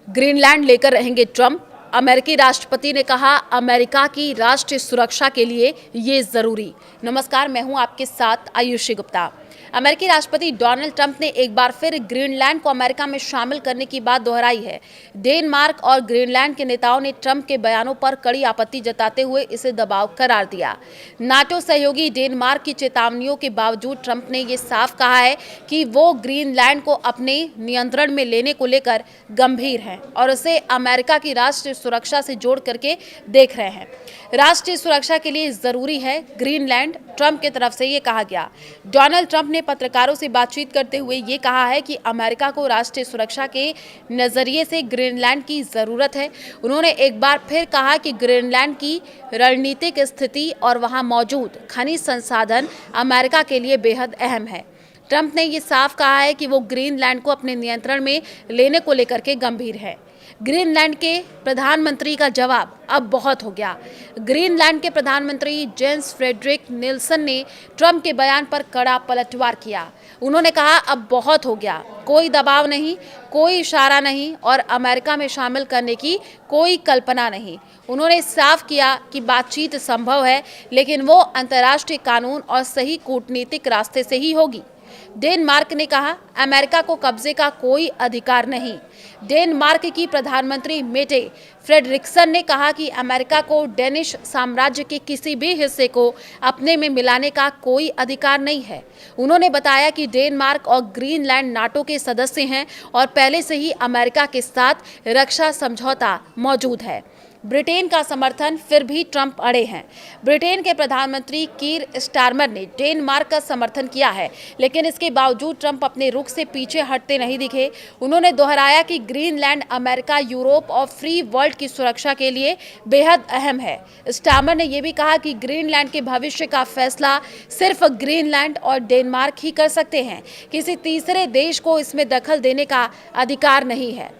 Greenland लेकर रहेंगे Trump. अमेरिकी राष्ट्रपति ने कहा अमेरिका की राष्ट्रीय सुरक्षा के लिए ये जरूरी। नमस्कार, मैं हूं आपके साथ आयुषी गुप्ता। अमेरिकी राष्ट्रपति डोनाल्ड ट्रंप ने एक बार फिर ग्रीनलैंड को अमेरिका में शामिल करने की बात दोहराई है। डेनमार्क और ग्रीनलैंड के नेताओं ने ट्रंप के बयानों पर कड़ी आपत्ति जताते हुए इसे दबाव करार दिया। नाटो सहयोगी डेनमार्क की चेतावनियों के बावजूद ट्रंप ने ये साफ कहा है कि वो ग्रीनलैंड को अपने नियंत्रण में लेने को लेकर गंभीर हैं और उसे अमेरिका की राष्ट्रीय सुरक्षा से जोड़ करके देख रहे हैं। राष्ट्रीय सुरक्षा के लिए जरूरी है ग्रीनलैंड, ट्रंप की तरफ से ये कहा गया। डोनाल्ड ट्रंप ने पत्रकारों से बातचीत करते हुए ये कहा है कि अमेरिका को राष्ट्रीय सुरक्षा के नजरिए से ग्रीनलैंड की जरूरत है। उन्होंने एक बार फिर कहा कि ग्रीनलैंड की रणनीतिक स्थिति और वहां मौजूद खनिज संसाधन अमेरिका के लिए बेहद अहम है। ट्रंप ने ये साफ कहा है कि वो ग्रीनलैंड को अपने नियंत्रण में लेने को लेकर के गंभीर है। ग्रीनलैंड के प्रधानमंत्री का जवाब अब बहुत हो गया। ग्रीनलैंड के प्रधानमंत्री जेन्स फ्रेडरिक निल्सन ने ट्रंप के बयान पर कड़ा पलटवार किया। उन्होंने कहा अब बहुत हो गया, कोई दबाव नहीं, कोई इशारा नहीं और अमेरिका में शामिल करने की कोई कल्पना नहीं। उन्होंने साफ किया कि बातचीत संभव है, लेकिन वो अंतर्राष्ट्रीय कानून और सही कूटनीतिक रास्ते से ही होगी। डेनमार्क ने कहा अमेरिका को कब्जे का कोई अधिकार नहीं। डेनमार्क की प्रधानमंत्री मेटे फ्रेडरिक्सन ने कहा कि अमेरिका को डेनिश साम्राज्य के किसी भी हिस्से को अपने में मिलाने का कोई अधिकार नहीं है। उन्होंने बताया कि डेनमार्क और ग्रीनलैंड नाटो के सदस्य हैं और पहले से ही अमेरिका के साथ रक्षा समझौता मौजूद है। ब्रिटेन का समर्थन, फिर भी ट्रंप अड़े हैं। ब्रिटेन के प्रधानमंत्री कीर स्टारमर ने डेनमार्क का समर्थन किया है, लेकिन इसके बावजूद ट्रंप अपने रुख से पीछे हटते नहीं दिखे। उन्होंने दोहराया कि ग्रीनलैंड अमेरिका, यूरोप और फ्री वर्ल्ड की सुरक्षा के लिए बेहद अहम है। स्टारमर ने यह भी कहा कि ग्रीनलैंड के भविष्य का फैसला सिर्फ ग्रीनलैंड और डेनमार्क ही कर सकते हैं। किसी तीसरे देश को इसमें दखल देने का अधिकार नहीं है।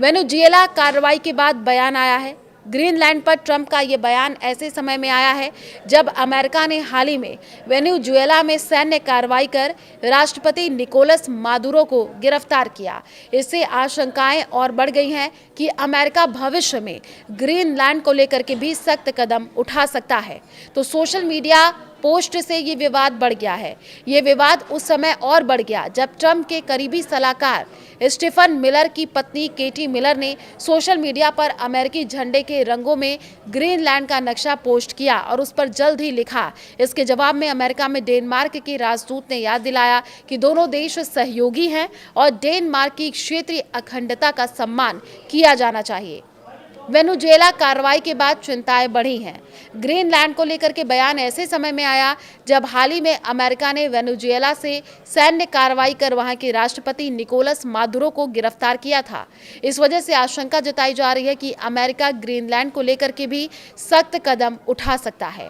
वेनेजुएला कार्रवाई के बाद बयान आया है। ग्रीनलैंड पर ट्रंप का ये बयान ऐसे समय में आया है जब अमेरिका ने हाल ही में वेनेजुएला में सैन्य कार्रवाई कर राष्ट्रपति निकोलस मादुरो को गिरफ्तार किया। इससे आशंकाएं और बढ़ गई हैं कि अमेरिका भविष्य में ग्रीनलैंड को लेकर के भी सख्त कदम उठा सकता है। तो सोशल मीडिया पोस्ट से ये विवाद बढ़ गया है। ये विवाद उस समय और बढ़ गया जब ट्रंप के करीबी सलाहकार स्टीफन मिलर की पत्नी केटी मिलर ने सोशल मीडिया पर अमेरिकी झंडे के रंगों में ग्रीनलैंड का नक्शा पोस्ट किया और उस पर जल्द ही लिखा। इसके जवाब में अमेरिका में डेनमार्क के राजदूत ने याद दिलाया कि दोनों देश सहयोगी हैं और डेनमार्क की क्षेत्रीय अखंडता का सम्मान किया जाना चाहिए। वेनेजुएला कार्रवाई के बाद चिंताएं बढ़ी हैं। ग्रीनलैंड को लेकर के बयान ऐसे समय में आया जब हाल ही में अमेरिका ने वेनेजुएला से सैन्य कार्रवाई कर वहां के राष्ट्रपति निकोलस मादुरो को गिरफ्तार किया था। इस वजह से आशंका जताई जा रही है कि अमेरिका ग्रीनलैंड को लेकर के भी सख्त कदम उठा सकता है।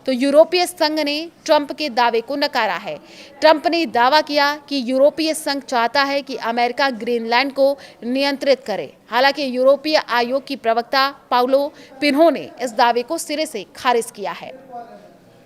तो यूरोपीय संघ ने ट्रंप के दावे को नकारा है। ट्रंप ने दावा किया कि यूरोपीय संघ चाहता है कि अमेरिका ग्रीनलैंड को नियंत्रित करे। हालांकि यूरोपीय आयोग की प्रवक्ता पाउलो पिन्हो ने इस दावे को सिरे से खारिज किया है।